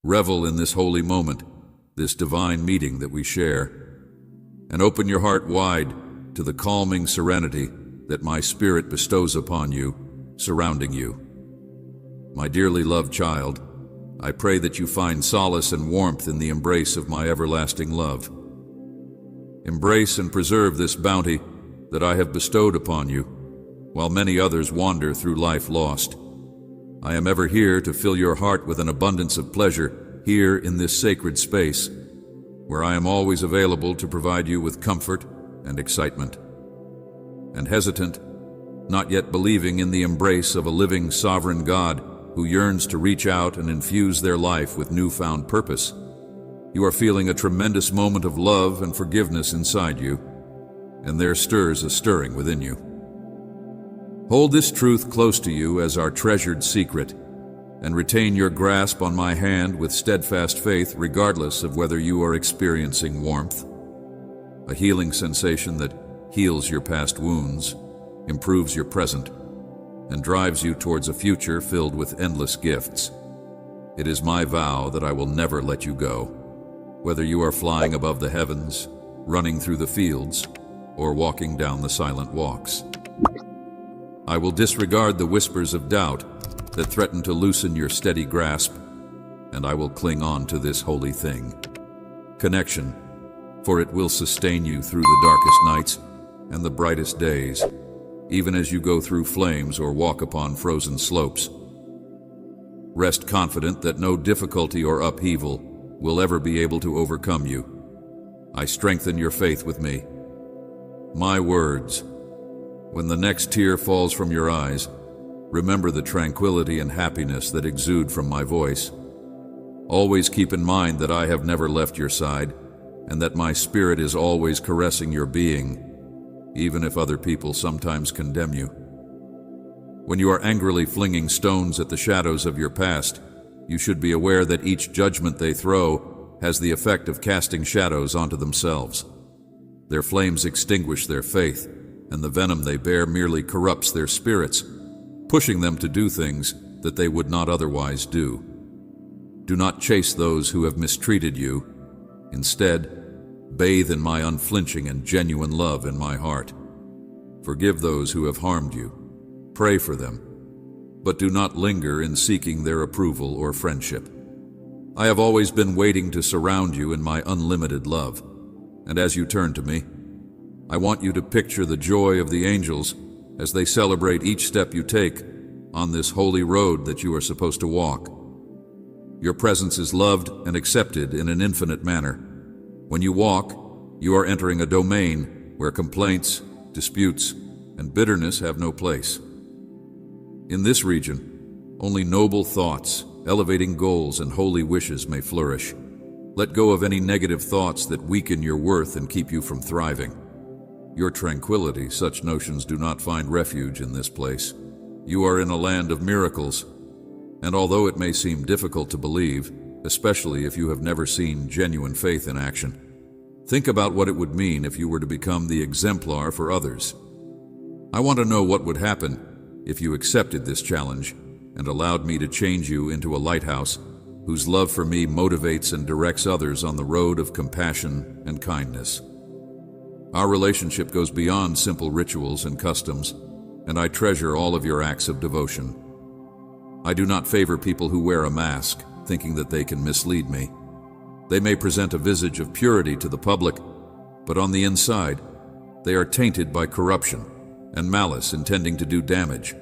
Revel in this holy moment, this divine meeting that we share, and open your heart wide to the calming serenity that my spirit bestows upon you, surrounding you. My dearly loved child, I pray that you find solace and warmth in the embrace of my everlasting love. Embrace and preserve this bounty that I have bestowed upon you, while many others wander through life lost. I am ever here to fill your heart with an abundance of pleasure here in this sacred space, where I am always available to provide you with comfort and excitement. And hesitant, not yet believing in the embrace of a living sovereign God who yearns to reach out and infuse their life with newfound purpose, you are feeling a tremendous moment of love and forgiveness inside you, and there stirs a stirring within you. Hold this truth close to you as our treasured secret, and retain your grasp on my hand with steadfast faith regardless of whether you are experiencing warmth, a healing sensation that heals your past wounds, improves your present, and drives you towards a future filled with endless gifts. It is my vow that I will never let you go, whether you are flying above the heavens, running through the fields, or walking down the silent walks. I will disregard the whispers of doubt that threaten to loosen your steady grasp, and I will cling on to this holy thing, connection, for it will sustain you through the darkest nights and the brightest days, even as you go through flames or walk upon frozen slopes. Rest confident that no difficulty or upheaval will ever be able to overcome you. I strengthen your faith with me. My words. When the next tear falls from your eyes, remember the tranquility and happiness that exude from my voice. Always keep in mind that I have never left your side, and that my spirit is always caressing your being, even if other people sometimes condemn you. When you are angrily flinging stones at the shadows of your past, you should be aware that each judgment they throw has the effect of casting shadows onto themselves. Their flames extinguish their faith, and the venom they bear merely corrupts their spirits, pushing them to do things that they would not otherwise do. Do not chase those who have mistreated you. Instead, bathe in my unflinching and genuine love in my heart. Forgive those who have harmed you. Pray for them, but do not linger in seeking their approval or friendship. I have always been waiting to surround you in my unlimited love, and as you turn to me, I want you to picture the joy of the angels as they celebrate each step you take on this holy road that you are supposed to walk. Your presence is loved and accepted in an infinite manner. When you walk, you are entering a domain where complaints, disputes, and bitterness have no place. In this region, only noble thoughts, elevating goals, and holy wishes may flourish. Let go of any negative thoughts that weaken your worth and keep you from thriving. Your tranquility, such notions do not find refuge in this place. You are in a land of miracles, and although it may seem difficult to believe, especially if you have never seen genuine faith in action, think about what it would mean if you were to become the exemplar for others. I want to know what would happen if you accepted this challenge and allowed me to change you into a lighthouse whose love for me motivates and directs others on the road of compassion and kindness. Our relationship goes beyond simple rituals and customs, and I treasure all of your acts of devotion. I do not favor people who wear a mask, thinking that they can mislead me. They may present a visage of purity to the public, but on the inside, they are tainted by corruption and malice intending to do damage.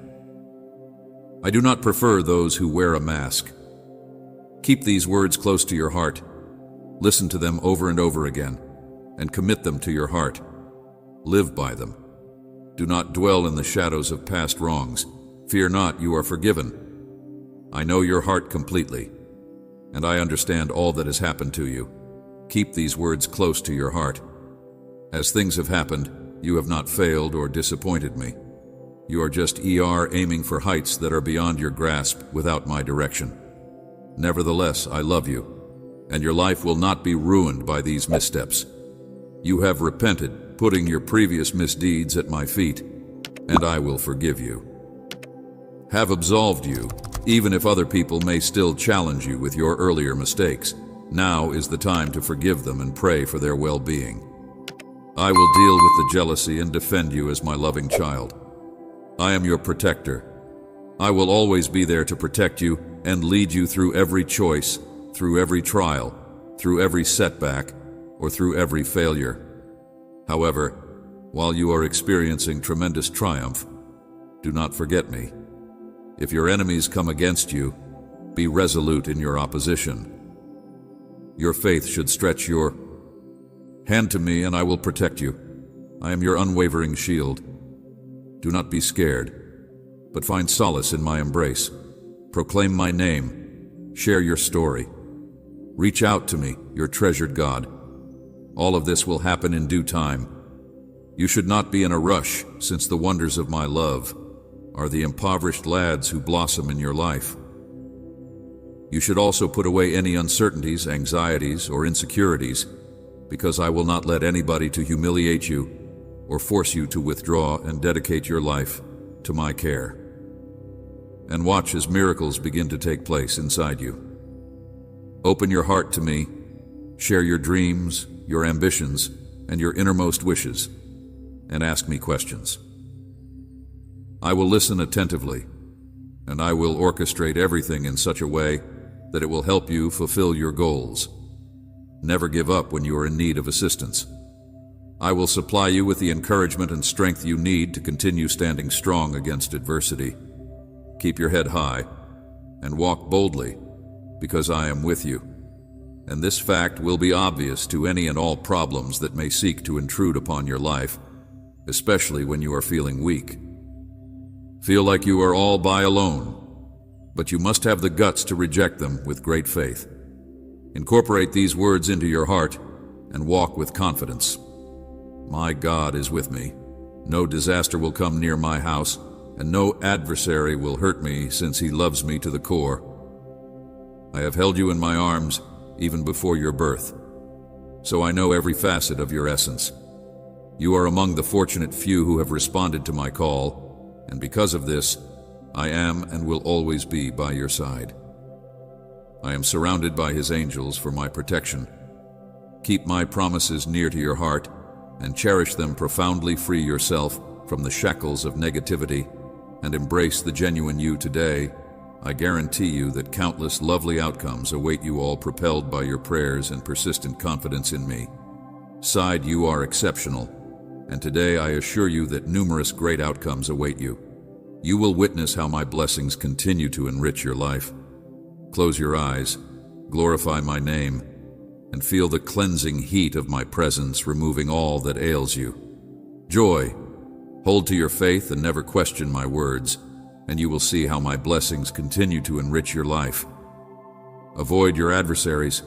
I do not prefer those who wear a mask. Keep these words close to your heart. Listen to them over and over again, and commit them to your heart. Live by them. Do not dwell in the shadows of past wrongs. Fear not, you are forgiven. I know your heart completely, and I understand all that has happened to you. Keep these words close to your heart. As things have happened, you have not failed or disappointed me. You are just aiming for heights that are beyond your grasp without my direction. Nevertheless, I love you, and your life will not be ruined by these missteps. You have repented, putting your previous misdeeds at my feet, and I will forgive you. Have absolved you, Even if other people may still challenge you with your earlier mistakes, now is the time to forgive them and pray for their well-being. I will deal with the jealousy and defend you as my loving child. I am your protector. I will always be there to protect you and lead you through every choice, through every trial, through every setback, or through every failure. However, while you are experiencing tremendous triumph, do not forget me. If your enemies come against you, be resolute in your opposition. Your faith should stretch your hand to me, and I will protect you. I am your unwavering shield. Do not be scared, but find solace in my embrace. Proclaim my name. Share your story. Reach out to me, your treasured God. All of this will happen in due time. You should not be in a rush, since the wonders of my love are the impoverished lads who blossom in your life. You should also put away any uncertainties, anxieties, or insecurities, because I will not let anybody to humiliate you or force you to withdraw and dedicate your life to my care. And watch as miracles begin to take place inside you. Open your heart to me, share your dreams, your ambitions, and your innermost wishes, and ask me questions. I will listen attentively, and I will orchestrate everything in such a way that it will help you fulfill your goals. Never give up when you are in need of assistance. I will supply you with the encouragement and strength you need to continue standing strong against adversity. Keep your head high and walk boldly, because I am with you. And this fact will be obvious to any and all problems that may seek to intrude upon your life, especially when you are feeling weak. Feel like you are all by alone, but you must have the guts to reject them with great faith. Incorporate these words into your heart and walk with confidence. My God is with me. No disaster will come near my house, and no adversary will hurt me, since he loves me to the core. I have held you in my arms even before your birth, so I know every facet of your essence. You are among the fortunate few who have responded to my call, and because of this, I am and will always be by your side. I am surrounded by his angels for my protection. Keep my promises near to your heart and cherish them profoundly. Free yourself from the shackles of negativity and embrace the genuine you today. I guarantee you that countless lovely outcomes await you, all propelled by your prayers and persistent confidence in me. Side, you are exceptional, and today I assure you that numerous great outcomes await you. You will witness how my blessings continue to enrich your life. Close your eyes, glorify my name, and feel the cleansing heat of my presence removing all that ails you. Joy, hold to your faith and never question my words, and you will see how my blessings continue to enrich your life. Avoid your adversaries,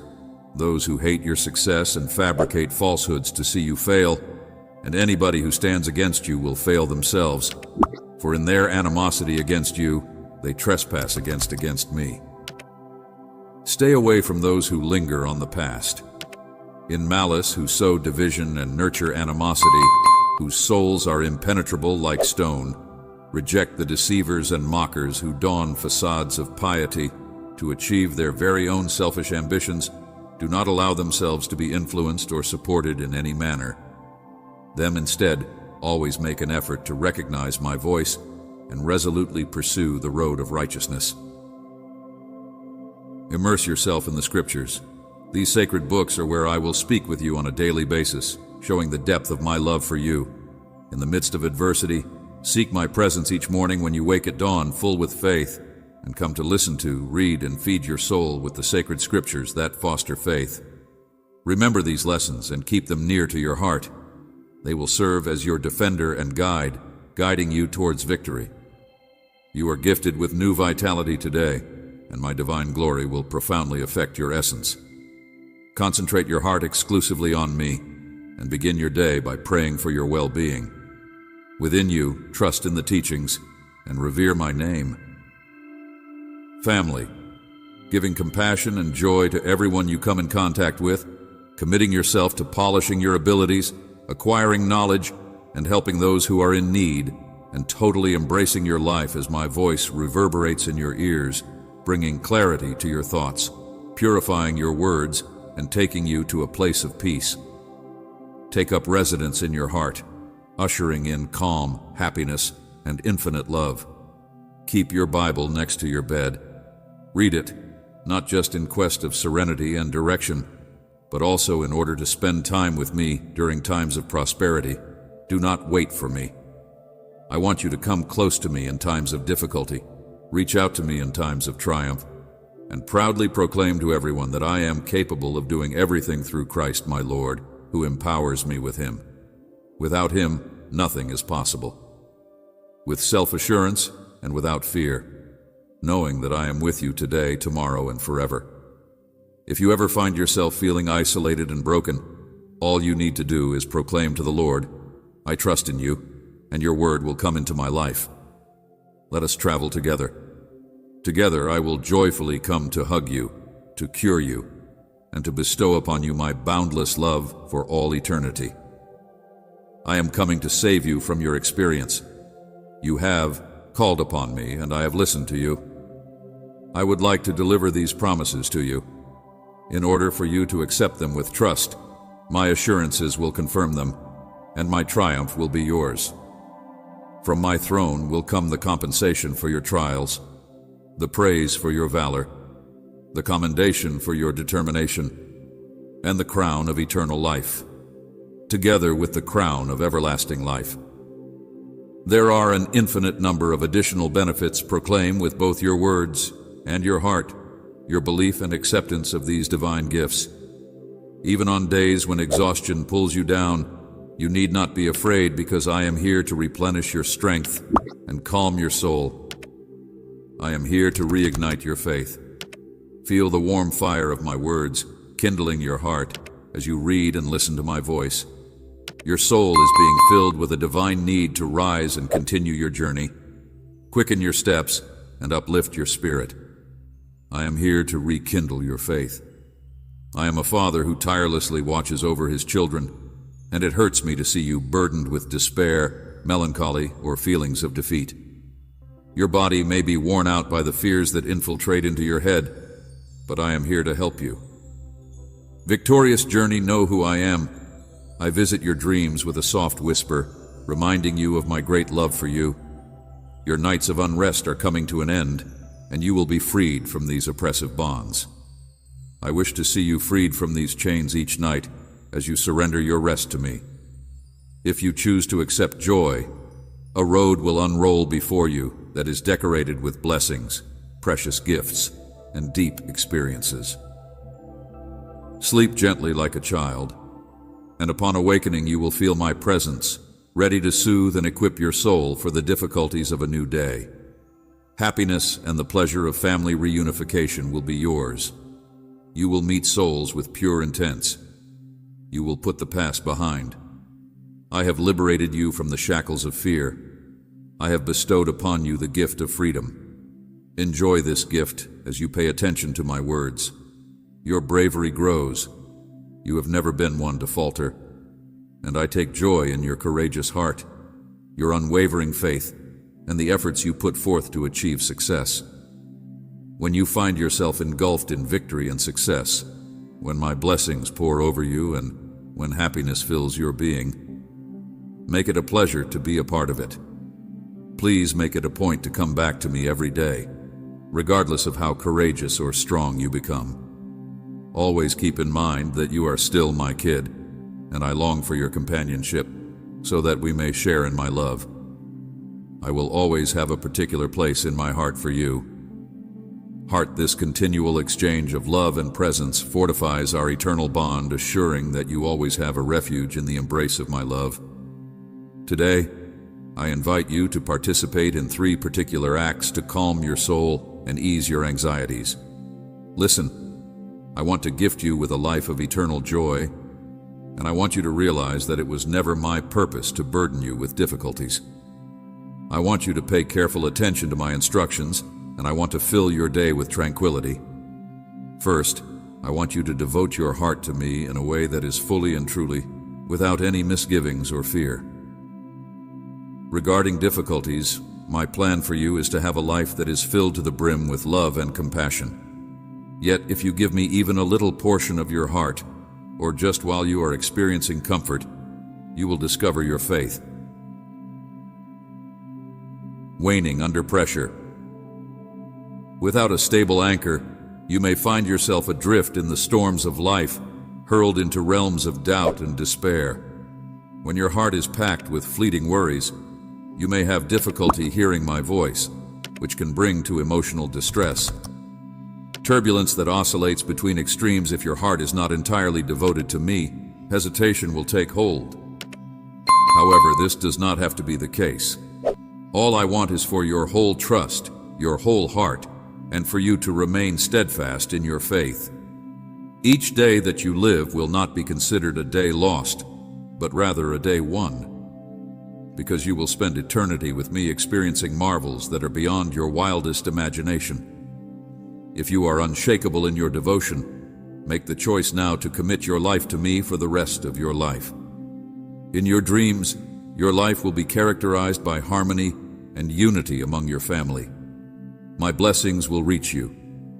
those who hate your success and fabricate falsehoods to see you fail, and anybody who stands against you will fail themselves, for in their animosity against you, they trespass against me. Stay away from those who linger on the past, in malice who sow division and nurture animosity, whose souls are impenetrable like stone. Reject the deceivers and mockers who don facades of piety to achieve their very own selfish ambitions. Do not allow themselves to be influenced or supported in any manner. Them instead, always make an effort to recognize my voice and resolutely pursue the road of righteousness. Immerse yourself in the scriptures. These sacred books are where I will speak with you on a daily basis, showing the depth of my love for you. In the midst of adversity, seek my presence each morning when you wake at dawn, full with faith, and come to listen to, read, and feed your soul with the sacred scriptures that foster faith. Remember these lessons and keep them near to your heart. They will serve as your defender and guide, guiding you towards victory. You are gifted with new vitality today, and my divine glory will profoundly affect your essence. Concentrate your heart exclusively on me, and begin your day by praying for your well-being. Within you, trust in the teachings and revere my name. Family, giving compassion and joy to everyone you come in contact with, committing yourself to polishing your abilities, acquiring knowledge, and helping those who are in need. and totally embracing your life as my voice reverberates in your ears, bringing clarity to your thoughts, purifying your words, and taking you to a place of peace. Take up residence in your heart, ushering in calm, happiness, and infinite love. Keep your Bible next to your bed. Read it, not just in quest of serenity and direction, but also in order to spend time with me during times of prosperity. Do not wait for me. I want you to come close to me in times of difficulty, reach out to me in times of triumph, and proudly proclaim to everyone that I am capable of doing everything through Christ my Lord, who empowers me with Him. Without Him, nothing is possible. With self-assurance and without fear, knowing that I am with you today, tomorrow, and forever. If you ever find yourself feeling isolated and broken, all you need to do is proclaim to the Lord, I trust in you, and your word will come into my life. Let us travel together. Together I will joyfully come to hug you, to cure you, and to bestow upon you my boundless love for all eternity. I am coming to save you from your experience. You have called upon me, and I have listened to you. I would like to deliver these promises to you. In order for you to accept them with trust, my assurances will confirm them, and my triumph will be yours. From my throne will come the compensation for your trials, the praise for your valor, the commendation for your determination, and the crown of eternal life, together with the crown of everlasting life. There are an infinite number of additional benefits. Proclaim with both your words and your heart your belief and acceptance of these divine gifts. Even on days when exhaustion pulls you down, you need not be afraid, because I am here to replenish your strength and calm your soul. I am here to reignite your faith. Feel the warm fire of my words kindling your heart as you read and listen to my voice. Your soul is being filled with a divine need to rise and continue your journey. Quicken your steps and uplift your spirit. I am here to rekindle your faith. I am a father who tirelessly watches over his children, and it hurts me to see you burdened with despair, melancholy, or feelings of defeat. Your body may be worn out by the fears that infiltrate into your head, but I am here to help you. Victorious journey, know who I am. I visit your dreams with a soft whisper, reminding you of my great love for you. Your nights of unrest are coming to an end, and you will be freed from these oppressive bonds. I wish to see you freed from these chains each night as you surrender your rest to me. If you choose to accept joy, a road will unroll before you that is decorated with blessings, precious gifts, and deep experiences. Sleep gently like a child, and upon awakening you will feel my presence, ready to soothe and equip your soul for the difficulties of a new day. Happiness and the pleasure of family reunification will be yours. You will meet souls with pure intents. You will put the past behind. I have liberated you from the shackles of fear. I have bestowed upon you the gift of freedom. Enjoy this gift as you pay attention to my words. Your bravery grows. You have never been one to falter, and I take joy in your courageous heart, your unwavering faith, and the efforts you put forth to achieve success. When you find yourself engulfed in victory and success, when my blessings pour over you and when happiness fills your being, make it a pleasure to be a part of it. Please make it a point to come back to me every day, regardless of how courageous or strong you become. Always keep in mind that you are still my kid, and I long for your companionship so that we may share in my love. I will always have a particular place in my heart for you. Heart, this continual exchange of love and presence fortifies our eternal bond, assuring that you always have a refuge in the embrace of my love. Today, I invite you to participate in 3 particular acts to calm your soul and ease your anxieties. Listen, I want to gift you with a life of eternal joy, and I want you to realize that it was never my purpose to burden you with difficulties. I want you to pay careful attention to my instructions, and I want to fill your day with tranquility. First, I want you to devote your heart to me in a way that is fully and truly, without any misgivings or fear. Regarding difficulties, my plan for you is to have a life that is filled to the brim with love and compassion. Yet, if you give me even a little portion of your heart, or just while you are experiencing comfort, you will discover your faith. Waning under pressure. Without a stable anchor, you may find yourself adrift in the storms of life, hurled into realms of doubt and despair. When your heart is packed with fleeting worries, you may have difficulty hearing my voice, which can bring to emotional distress. Turbulence that oscillates between extremes. If your heart is not entirely devoted to me, hesitation will take hold. However, this does not have to be the case. All I want is for your whole trust, your whole heart, and for you to remain steadfast in your faith. Each day that you live will not be considered a day lost, but rather a day won, because you will spend eternity with me experiencing marvels that are beyond your wildest imagination. If you are unshakable in your devotion, make the choice now to commit your life to me for the rest of your life. In your dreams, your life will be characterized by harmony and unity among your family. My blessings will reach you,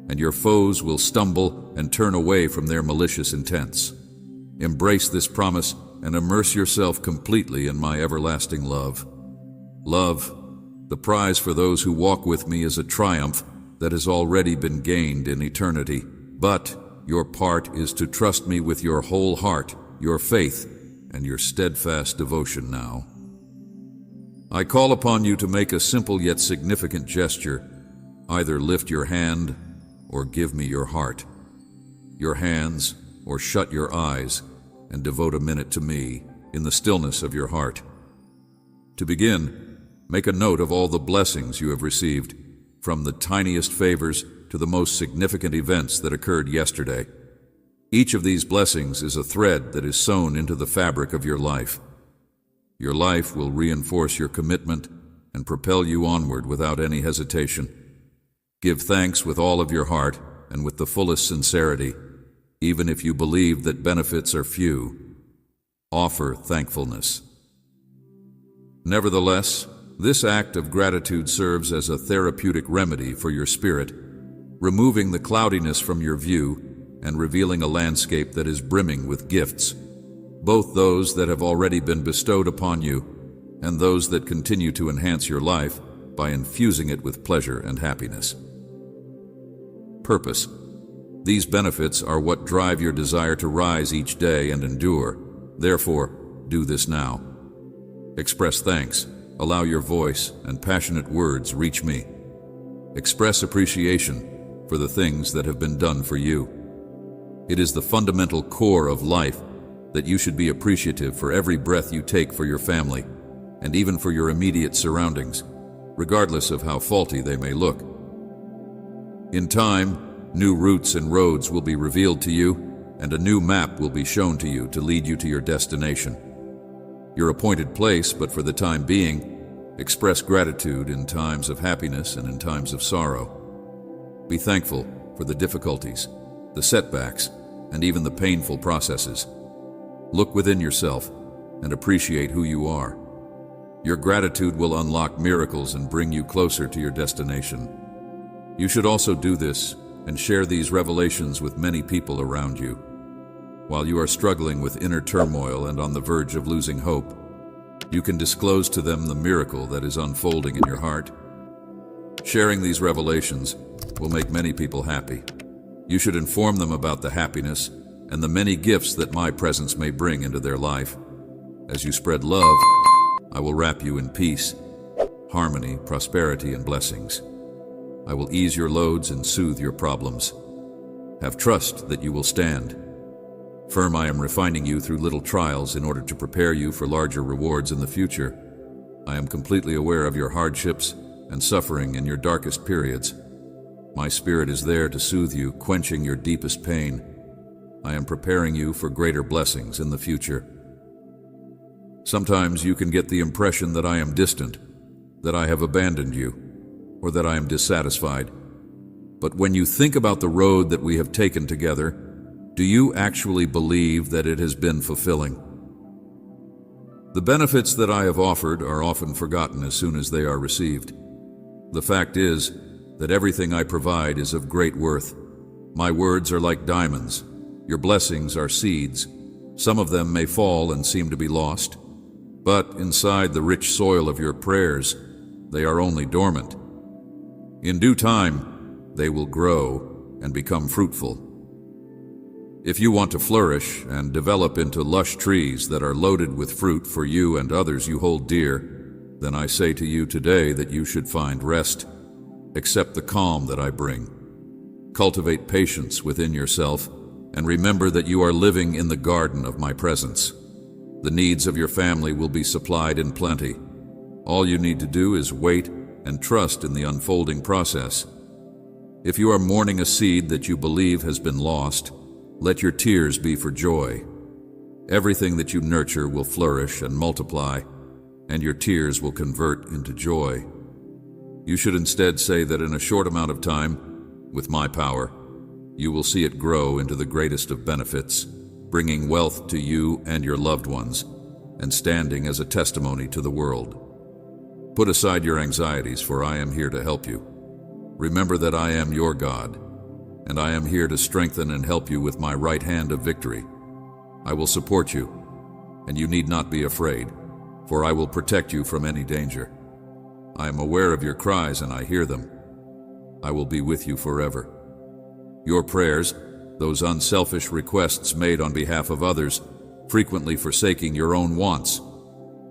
and your foes will stumble and turn away from their malicious intents. Embrace this promise and immerse yourself completely in my everlasting love. Love, the prize for those who walk with me, is a triumph that has already been gained in eternity. But your part is to trust me with your whole heart, your faith, and your steadfast devotion now. I call upon you to make a simple yet significant gesture. Either lift your hand or give me your heart, your hands, or shut your eyes and devote a minute to me in the stillness of your heart. To begin, make a note of all the blessings you have received, from the tiniest favors to the most significant events that occurred yesterday. Each of these blessings is a thread that is sewn into the fabric of your life. Your life will reinforce your commitment and propel you onward without any hesitation. Give thanks with all of your heart and with the fullest sincerity, even if you believe that benefits are few. Offer thankfulness. Nevertheless, this act of gratitude serves as a therapeutic remedy for your spirit, removing the cloudiness from your view and revealing a landscape that is brimming with gifts, both those that have already been bestowed upon you and those that continue to enhance your life by infusing it with pleasure and happiness. Purpose. These benefits are what drive your desire to rise each day and endure. Therefore, do this now. Express thanks. Allow your voice and passionate words reach me. Express appreciation for the things that have been done for you. It is the fundamental core of life that you should be appreciative for every breath you take for your family, and even for your immediate surroundings, regardless of how faulty they may look. In time, new routes and roads will be revealed to you, and a new map will be shown to you to lead you to your destination. Your appointed place, but for the time being, express gratitude in times of happiness and in times of sorrow. Be thankful for the difficulties, the setbacks, and even the painful processes. Look within yourself and appreciate who you are. Your gratitude will unlock miracles and bring you closer to your destination. You should also do this and share these revelations with many people around you. While you are struggling with inner turmoil and on the verge of losing hope, you can disclose to them the miracle that is unfolding in your heart. Sharing these revelations will make many people happy. You should inform them about the happiness and the many gifts that my presence may bring into their life. As you spread love, I will wrap you in peace, harmony, prosperity, and blessings. I will ease your loads and soothe your problems. Have trust that you will stand. Firm, I am refining you through little trials in order to prepare you for larger rewards in the future. I am completely aware of your hardships and suffering in your darkest periods. My spirit is there to soothe you, quenching your deepest pain. I am preparing you for greater blessings in the future. Sometimes you can get the impression that I am distant, that I have abandoned you, or that I am dissatisfied. But when you think about the road that we have taken together, do you actually believe that it has been fulfilling? The benefits that I have offered are often forgotten as soon as they are received. The fact is that everything I provide is of great worth. My words are like diamonds. Your blessings are seeds. Some of them may fall and seem to be lost, but inside the rich soil of your prayers, they are only dormant. In due time, they will grow and become fruitful. If you want to flourish and develop into lush trees that are loaded with fruit for you and others you hold dear, then I say to you today that you should find rest. Accept the calm that I bring. Cultivate patience within yourself, and remember that you are living in the garden of my presence. The needs of your family will be supplied in plenty. All you need to do is wait and trust in the unfolding process. If you are mourning a seed that you believe has been lost, let your tears be for joy. Everything that you nurture will flourish and multiply, and your tears will convert into joy. You should instead say that in a short amount of time, with my power, you will see it grow into the greatest of benefits, bringing wealth to you and your loved ones, and standing as a testimony to the world. Put aside your anxieties, for I am here to help you. Remember that I am your God, and I am here to strengthen and help you with my right hand of victory. I will support you, and you need not be afraid, for I will protect you from any danger. I am aware of your cries, and I hear them. I will be with you forever. Your prayers, those unselfish requests made on behalf of others, frequently forsaking your own wants.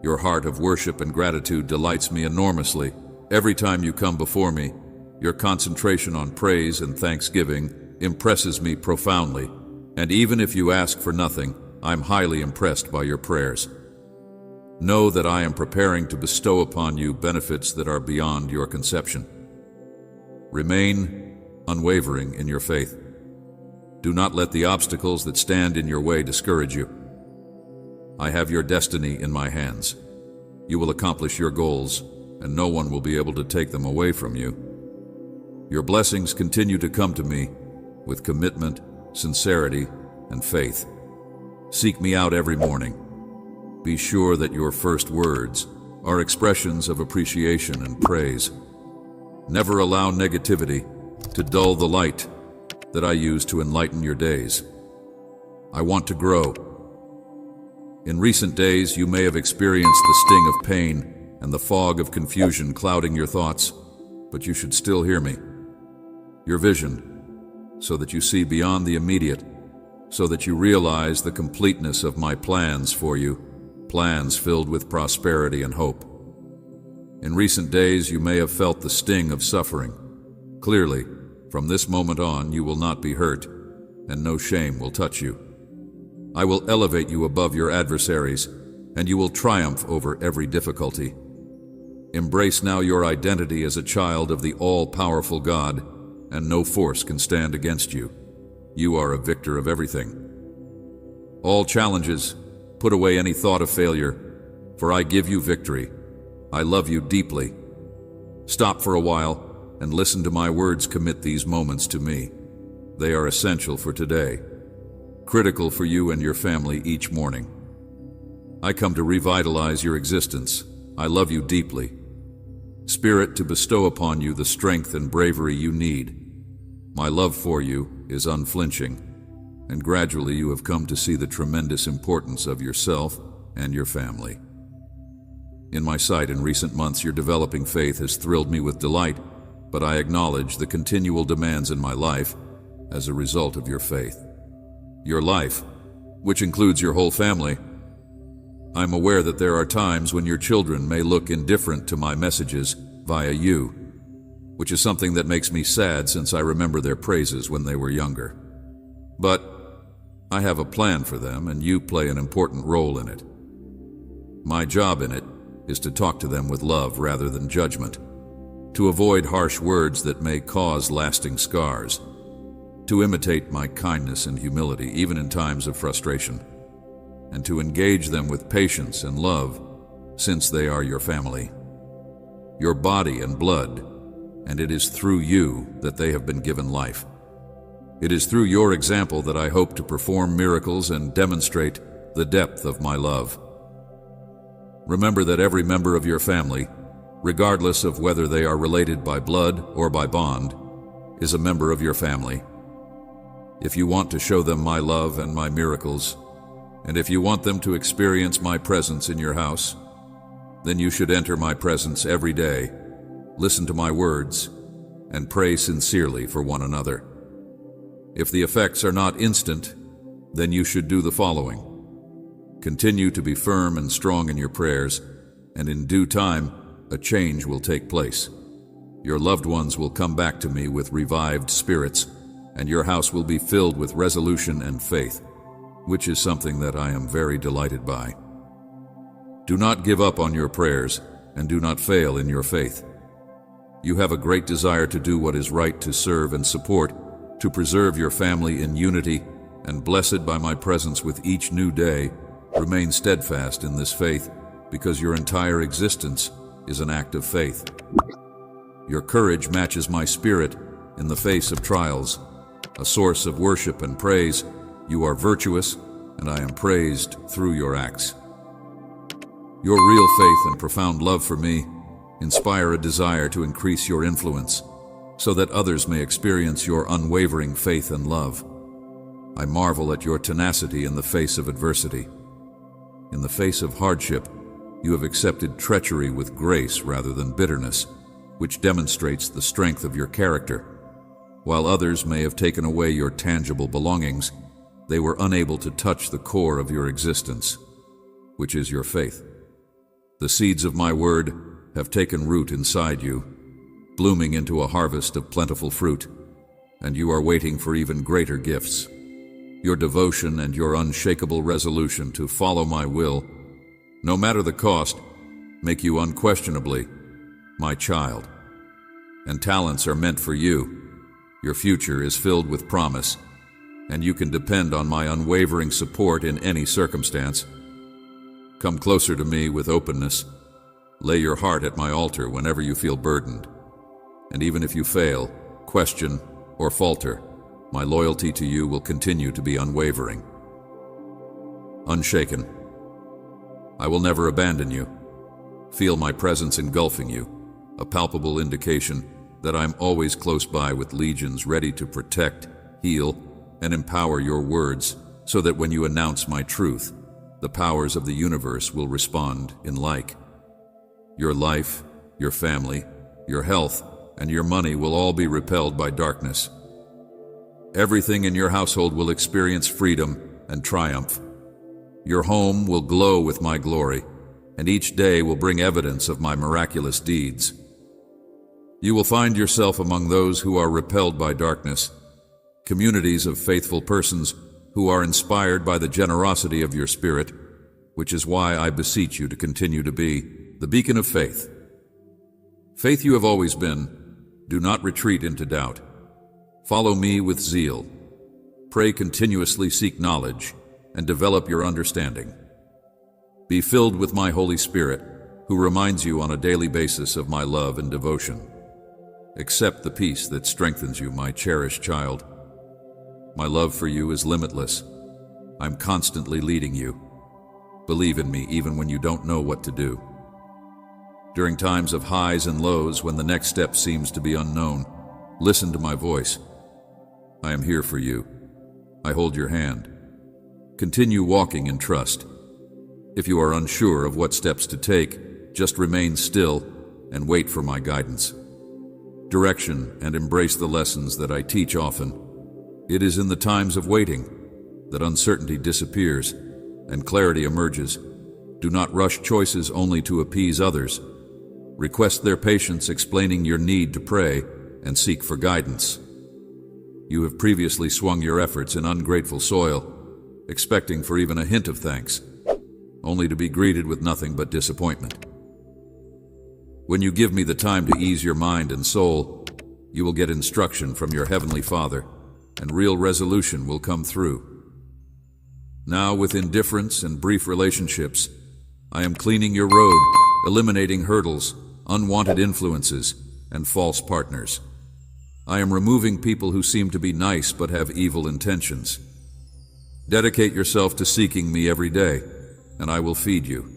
Your heart of worship and gratitude delights me enormously. Every time you come before me, your concentration on praise and thanksgiving impresses me profoundly, and even if you ask for nothing, I'm highly impressed by your prayers. Know that I am preparing to bestow upon you benefits that are beyond your conception. Remain unwavering in your faith. Do not let the obstacles that stand in your way discourage you. I have your destiny in my hands. You will accomplish your goals, and no one will be able to take them away from you. Your blessings continue to come to me with commitment, sincerity, and faith. Seek me out every morning. Be sure that your first words are expressions of appreciation and praise. Never allow negativity to dull the light that I use to enlighten your days. I want to grow. In recent days, you may have experienced the sting of pain and the fog of confusion clouding your thoughts, but you should still hear me. Your vision, so that you see beyond the immediate, so that you realize the completeness of my plans for you, plans filled with prosperity and hope. In recent days, you may have felt the sting of suffering. Clearly, from this moment on, you will not be hurt, and no shame will touch you. I will elevate you above your adversaries, and you will triumph over every difficulty. Embrace now your identity as a child of the all-powerful God, and no force can stand against you. You are a victor of everything. All challenges, put away any thought of failure, for I give you victory. I love you deeply. Stop for a while and listen to my words. Commit these moments to me. They are essential for today, critical for you and your family each morning. I come to revitalize your existence. I love you deeply. Spirit, to bestow upon you the strength and bravery you need. My love for you is unflinching, and gradually you have come to see the tremendous importance of yourself and your family. In my sight in recent months, your developing faith has thrilled me with delight, but I acknowledge the continual demands in my life as a result of your faith. Your life, which includes your whole family. I'm aware that there are times when your children may look indifferent to my messages via you, which is something that makes me sad since I remember their praises when they were younger. But I have a plan for them, and you play an important role in it. My job in it is to talk to them with love rather than judgment, to avoid harsh words that may cause lasting scars, to imitate my kindness and humility even in times of frustration, and to engage them with patience and love since they are your family, your body and blood, and it is through you that they have been given life. It is through your example that I hope to perform miracles and demonstrate the depth of my love. remember that every member of your family, regardless of whether they are related by blood or by bond, is a member of your family. If you want to show them my love and my miracles, and if you want them to experience my presence in your house, then you should enter my presence every day, listen to my words, and pray sincerely for one another. If the effects are not instant, then you should do the following. Continue to be firm and strong in your prayers, and in due time, a change will take place. Your loved ones will come back to me with revived spirits, and your house will be filled with resolution and faith, which is something that I am very delighted by. Do not give up on your prayers, and do not fail in your faith. You have a great desire to do what is right, to serve and support, to preserve your family in unity, and blessed by my presence with each new day, remain steadfast in this faith, because your entire existence is an act of faith. Your courage matches my spirit in the face of trials, a source of worship and praise. You are virtuous, and I am praised through your acts. Your real faith and profound love for me inspire a desire to increase your influence, so that others may experience your unwavering faith and love. I marvel at your tenacity in the face of adversity. In the face of hardship, you have accepted treachery with grace rather than bitterness, which demonstrates the strength of your character. While others may have taken away your tangible belongings, they were unable to touch the core of your existence, which is your faith. The seeds of my word have taken root inside you, blooming into a harvest of plentiful fruit, and you are waiting for even greater gifts. Your devotion and your unshakable resolution to follow my will, no matter the cost, make you unquestionably my child. And talents are meant for you. Your future is filled with promise, and you can depend on my unwavering support in any circumstance. Come closer to me with openness. Lay your heart at my altar whenever you feel burdened. And even if you fail, question, or falter, my loyalty to you will continue to be unwavering. Unshaken. I will never abandon you. Feel my presence engulfing you, a palpable indication that I'm always close by with legions ready to protect, heal, and empower your words, so that when you announce my truth, the powers of the universe will respond in like. Your life, your family, your health, and your money will all be repelled by darkness. Everything in your household will experience freedom and triumph. Your home will glow with my glory, and each day will bring evidence of my miraculous deeds. You will find yourself among those who are repelled by darkness, communities of faithful persons who are inspired by the generosity of your spirit, which is why I beseech you to continue to be the beacon of faith. Faith you have always been. Do not retreat into doubt. Follow me with zeal. Pray continuously, seek knowledge, and develop your understanding. Be filled with my Holy Spirit, who reminds you on a daily basis of my love and devotion. Accept the peace that strengthens you, my cherished child. My love for you is limitless. I'm constantly leading you. Believe in me even when you don't know what to do. During times of highs and lows, when the next step seems to be unknown, listen to my voice. I am here for you. I hold your hand. Continue walking in trust. If you are unsure of what steps to take, just remain still and wait for my guidance. Direction and embrace the lessons that I teach often. It is in the times of waiting that uncertainty disappears and clarity emerges. Do not rush choices only to appease others. Request their patience, explaining your need to pray and seek for guidance. You have previously swung your efforts in ungrateful soil, expecting for even a hint of thanks, only to be greeted with nothing but disappointment. When you give me the time to ease your mind and soul, you will get instruction from your Heavenly Father, and real resolution will come through. Now, with indifference and brief relationships, I am cleaning your road, eliminating hurdles, unwanted influences, and false partners. I am removing people who seem to be nice but have evil intentions. Dedicate yourself to seeking me every day, and I will feed you.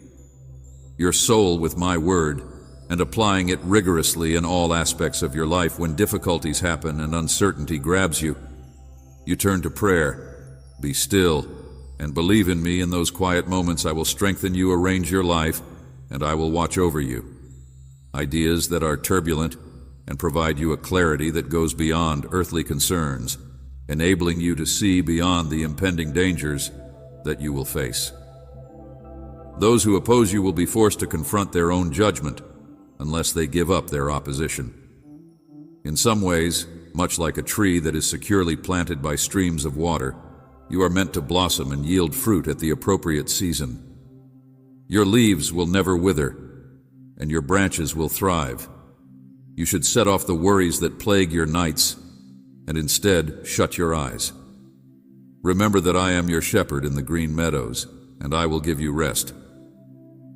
your soul with my word, and applying it rigorously in all aspects of your life when difficulties happen and uncertainty grabs you. You turn to prayer, be still, and believe in me. In those quiet moments I will strengthen you, arrange your life, and I will watch over you. Ideas that are turbulent and provide you a clarity that goes beyond earthly concerns, enabling you to see beyond the impending dangers that you will face. Those who oppose you will be forced to confront their own judgment unless they give up their opposition. In some ways, much like a tree that is securely planted by streams of water, you are meant to blossom and yield fruit at the appropriate season. Your leaves will never wither, and your branches will thrive. You should set off the worries that plague your nights, and instead shut your eyes. Remember that I am your shepherd in the green meadows, and I will give you rest.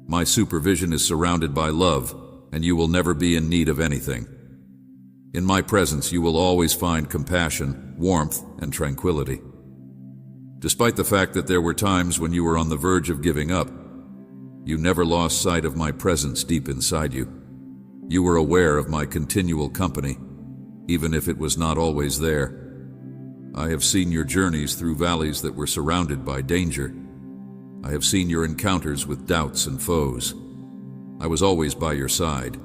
My supervision is surrounded by love, and you will never be in need of anything. In my presence you will always find compassion, warmth, and tranquility. Despite the fact that there were times when you were on the verge of giving up, you never lost sight of my presence deep inside you. You were aware of my continual company, even if it was not always there. I have seen your journeys through valleys that were surrounded by danger. I have seen your encounters with doubts and foes. I was always by your side,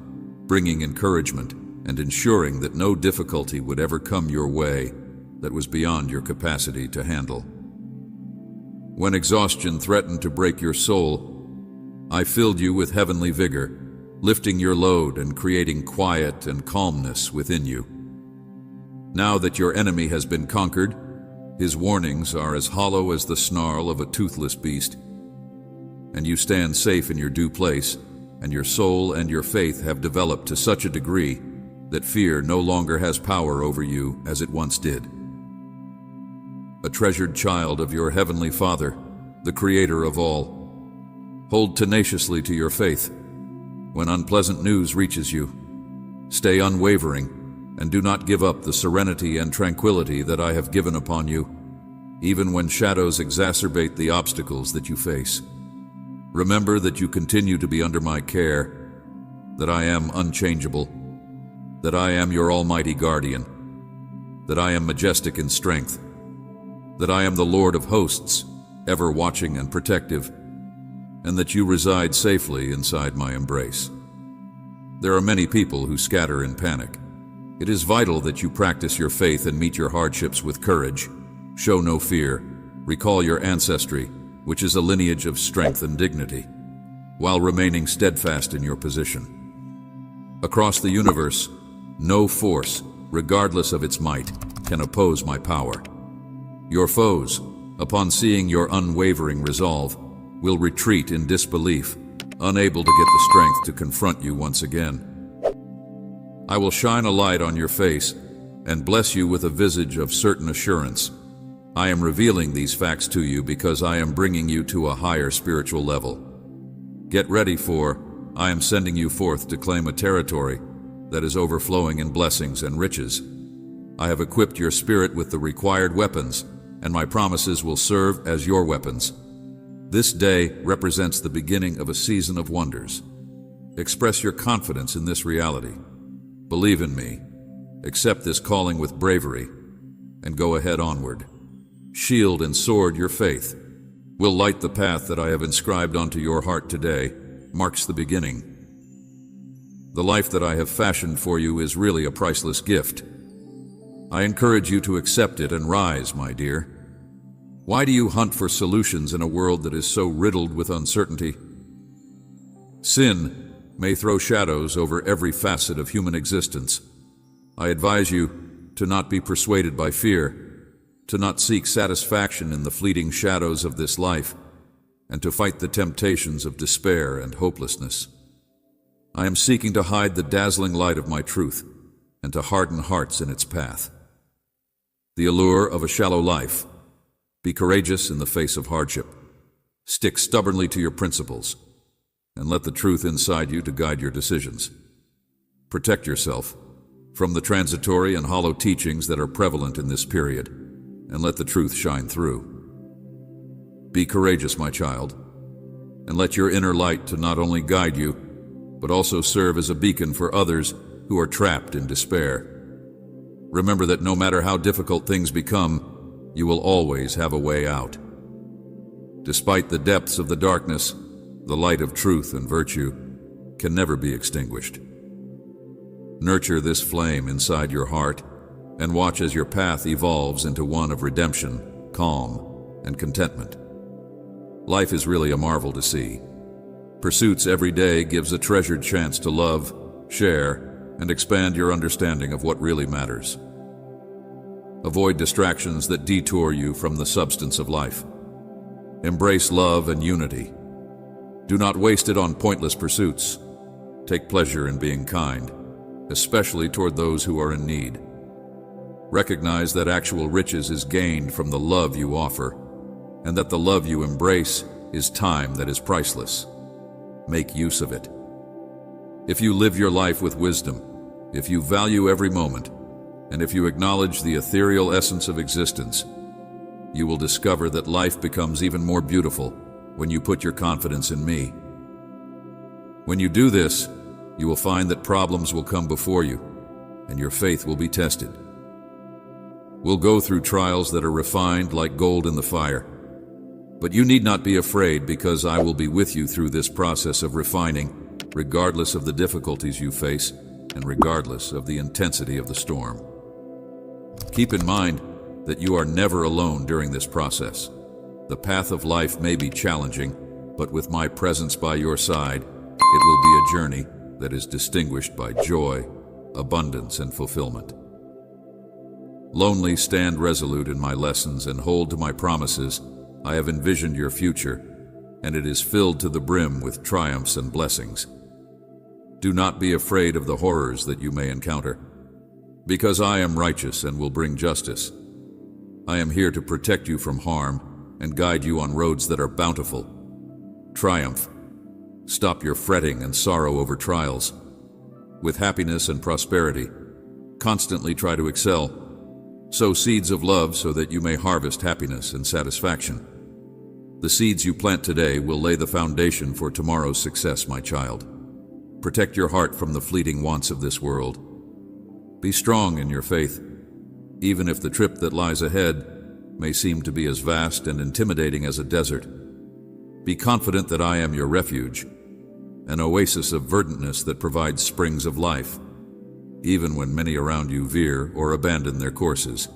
bringing encouragement and ensuring that no difficulty would ever come your way that was beyond your capacity to handle. When exhaustion threatened to break your soul, I filled you with heavenly vigor, lifting your load and creating quiet and calmness within you. Now that your enemy has been conquered, his warnings are as hollow as the snarl of a toothless beast, and you stand safe in your due place, and your soul and your faith have developed to such a degree that fear no longer has power over you as it once did. A treasured child of your heavenly Father, the Creator of all, hold tenaciously to your faith. When unpleasant news reaches you, stay unwavering and do not give up the serenity and tranquility that I have given upon you, even when shadows exacerbate the obstacles that you face. Remember that you continue to be under my care, that I am unchangeable, that I am your almighty guardian, that I am majestic in strength, that I am the Lord of hosts, ever watching and protective, and that you reside safely inside my embrace. There are many people who scatter in panic. It is vital that you practice your faith and meet your hardships with courage. Show no fear. Recall your ancestry, which is a lineage of strength and dignity, while remaining steadfast in your position. Across the universe, no force, regardless of its might, can oppose my power. Your foes, upon seeing your unwavering resolve, will retreat in disbelief, unable to get the strength to confront you once again. I will shine a light on your face and bless you with a visage of certain assurance. I am revealing these facts to you because I am bringing you to a higher spiritual level. Get ready, for I am sending you forth to claim a territory that is overflowing in blessings and riches. I have equipped your spirit with the required weapons, and my promises will serve as your weapons. This day represents the beginning of a season of wonders. Express your confidence in this reality. Believe in me, accept this calling with bravery, and go ahead onward. Shield and sword your faith. Will light the path that I have inscribed onto your heart today, marks the beginning. The life that I have fashioned for you is really a priceless gift. I encourage you to accept it and rise, my dear. Why do you hunt for solutions in a world that is so riddled with uncertainty? Sin may throw shadows over every facet of human existence. I advise you to not be persuaded by fear, to not seek satisfaction in the fleeting shadows of this life, and to fight the temptations of despair and hopelessness. I am seeking to hide the dazzling light of my truth and to harden hearts in its path. The allure of a shallow life. Be courageous in the face of hardship. Stick stubbornly to your principles, and let the truth inside you to guide your decisions. Protect yourself from the transitory and hollow teachings that are prevalent in this period, and let the truth shine through. Be courageous, my child, and let your inner light to not only guide you, but also serve as a beacon for others who are trapped in despair. Remember that no matter how difficult things become, you will always have a way out. Despite the depths of the darkness, the light of truth and virtue can never be extinguished. Nurture this flame inside your heart and watch as your path evolves into one of redemption, calm, and contentment. Life is really a marvel to see. Pursuits every day gives a treasured chance to love, share, and expand your understanding of what really matters. Avoid distractions that detour you from the substance of life. Embrace love and unity. Do not waste it on pointless pursuits. Take pleasure in being kind, especially toward those who are in need. Recognize that actual riches is gained from the love you offer, and that the love you embrace is time that is priceless. Make use of it. If you live your life with wisdom, if you value every moment, and if you acknowledge the ethereal essence of existence, you will discover that life becomes even more beautiful when you put your confidence in me. When you do this, you will find that problems will come before you, and your faith will be tested. We'll go through trials that are refined like gold in the fire, but you need not be afraid, because I will be with you through this process of refining, regardless of the difficulties you face and regardless of the intensity of the storm. Keep in mind that you are never alone during this process. The path of life may be challenging, but with my presence by your side, it will be a journey that is distinguished by joy, abundance, and fulfillment. Lonely, stand resolute in my lessons and hold to my promises. I have envisioned your future, and it is filled to the brim with triumphs and blessings. Do not be afraid of the horrors that you may encounter, because I am righteous and will bring justice. I am here to protect you from harm and guide you on roads that are bountiful. Triumph. Stop your fretting and sorrow over trials. With happiness and prosperity, constantly try to excel. Sow seeds of love so that you may harvest happiness and satisfaction. The seeds you plant today will lay the foundation for tomorrow's success, my child. Protect your heart from the fleeting wants of this world. Be strong in your faith, even if the trip that lies ahead may seem to be as vast and intimidating as a desert. Be confident that I am your refuge, an oasis of verdantness that provides springs of life, even when many around you veer or abandon their courses.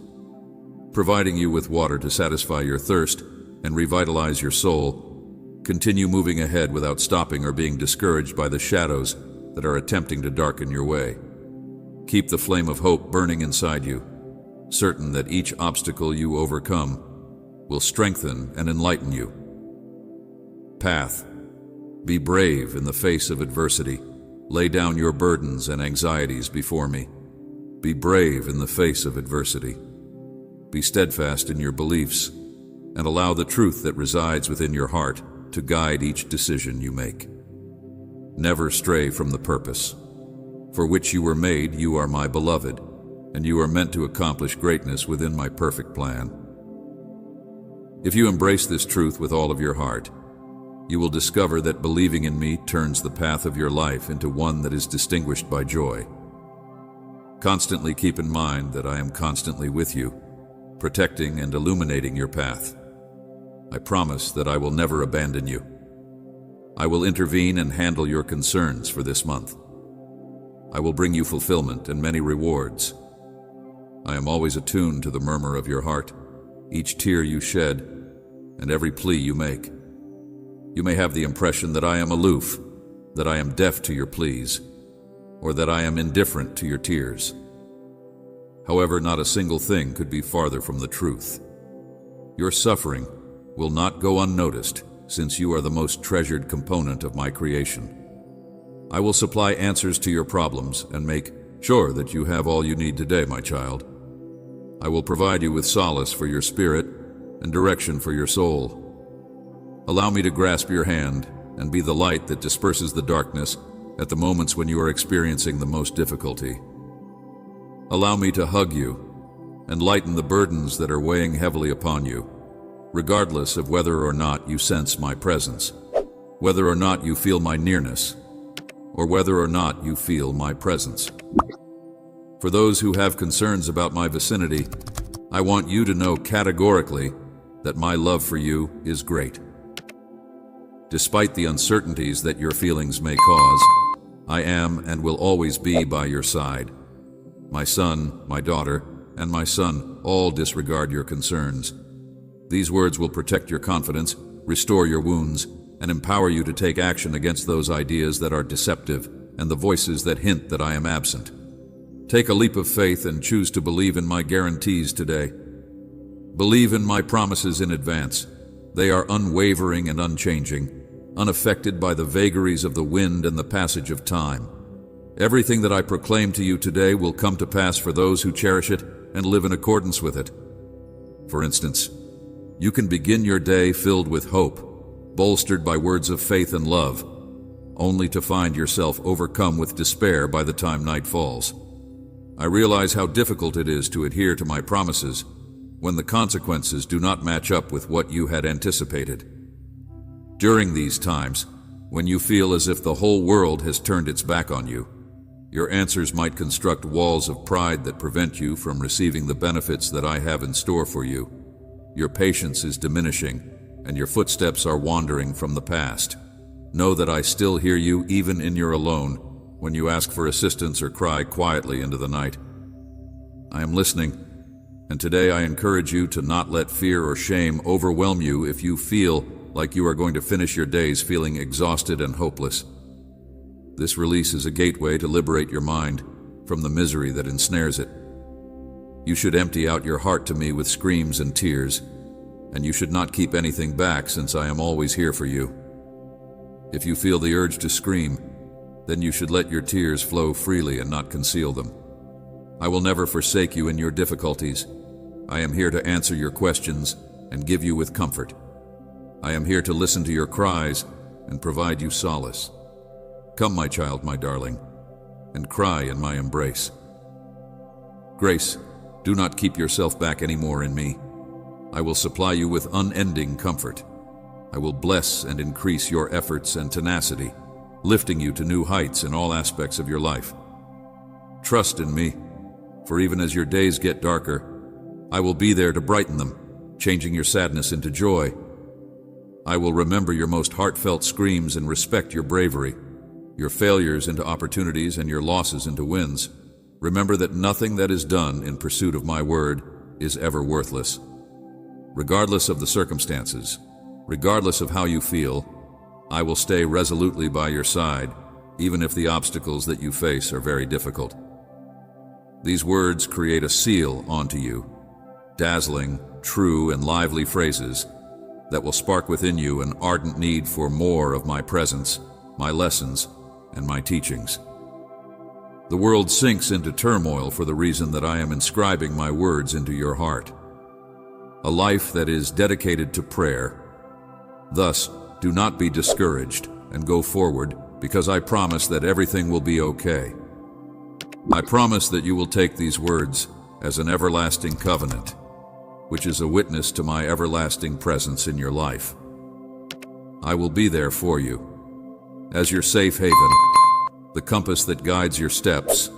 Providing you with water to satisfy your thirst and revitalize your soul, continue moving ahead without stopping or being discouraged by the shadows that are attempting to darken your way. Keep the flame of hope burning inside you, certain that each obstacle you overcome will strengthen and enlighten you. Path. Be brave in the face of adversity. Lay down your burdens and anxieties before me. Be brave in the face of adversity. Be steadfast in your beliefs, and allow the truth that resides within your heart to guide each decision you make. Never stray from the purpose for which you were made. You are my beloved, and you are meant to accomplish greatness within my perfect plan. If you embrace this truth with all of your heart, you will discover that believing in me turns the path of your life into one that is distinguished by joy. Constantly keep in mind that I am constantly with you, protecting and illuminating your path. I promise that I will never abandon you. I will intervene and handle your concerns for this month. I will bring you fulfillment and many rewards. I am always attuned to the murmur of your heart, each tear you shed, and every plea you make. You may have the impression that I am aloof, that I am deaf to your pleas, or that I am indifferent to your tears. However, not a single thing could be farther from the truth. Your suffering will not go unnoticed, since you are the most treasured component of my creation. I will supply answers to your problems and make sure that you have all you need today, my child. I will provide you with solace for your spirit and direction for your soul. Allow me to grasp your hand and be the light that disperses the darkness at the moments when you are experiencing the most difficulty. Allow me to hug you and lighten the burdens that are weighing heavily upon you, regardless of whether or not you sense my presence. whether or not you feel my nearness, or whether or not you feel my presence. For those who have concerns about my vicinity, I want you to know categorically that my love for you is great. Despite the uncertainties that your feelings may cause, I am and will always be by your side. My son, my daughter, and my son all disregard your concerns. These words will protect your confidence, restore your wounds, and empower you to take action against those ideas that are deceptive and the voices that hint that I am absent. Take a leap of faith and choose to believe in my guarantees today. Believe in my promises in advance. They are unwavering and unchanging, unaffected by the vagaries of the wind and the passage of time. Everything that I proclaim to you today will come to pass for those who cherish it and live in accordance with it. For instance, you can begin your day filled with hope, bolstered by words of faith and love, only to find yourself overcome with despair by the time night falls. I realize how difficult it is to adhere to my promises when the consequences do not match up with what you had anticipated. During these times, when you feel as if the whole world has turned its back on you, your answers might construct walls of pride that prevent you from receiving the benefits that I have in store for you. Your patience is diminishing, and your footsteps are wandering from the past. Know that I still hear you even in your alone, when you ask for assistance or cry quietly into the night. I am listening, and today I encourage you to not let fear or shame overwhelm you if you feel like you are going to finish your days feeling exhausted and hopeless. This release is a gateway to liberate your mind from the misery that ensnares it. You should empty out your heart to me with screams and tears, and you should not keep anything back since I am always here for you. If you feel the urge to scream, then you should let your tears flow freely and not conceal them. I will never forsake you in your difficulties. I am here to answer your questions and give you with comfort. I am here to listen to your cries and provide you solace. Come, my child, my darling, and cry in my embrace. Grace, do not keep yourself back anymore in me. I will supply you with unending comfort. I will bless and increase your efforts and tenacity, lifting you to new heights in all aspects of your life. Trust in me, for even as your days get darker, I will be there to brighten them, changing your sadness into joy. I will remember your most heartfelt screams and respect your bravery, your failures into opportunities and your losses into wins. Remember that nothing that is done in pursuit of my word is ever worthless. Regardless of the circumstances, regardless of how you feel, I will stay resolutely by your side, even if the obstacles that you face are very difficult. These words create a seal onto you, dazzling, true, and lively phrases that will spark within you an ardent need for more of my presence, my lessons, and my teachings. The world sinks into turmoil for the reason that I am inscribing my words into your heart. A life that is dedicated to prayer. Thus, do not be discouraged and go forward, because I promise that everything will be okay. I promise that you will take these words as an everlasting covenant, which is a witness to my everlasting presence in your life. I will be there for you, as your safe haven, the compass that guides your steps,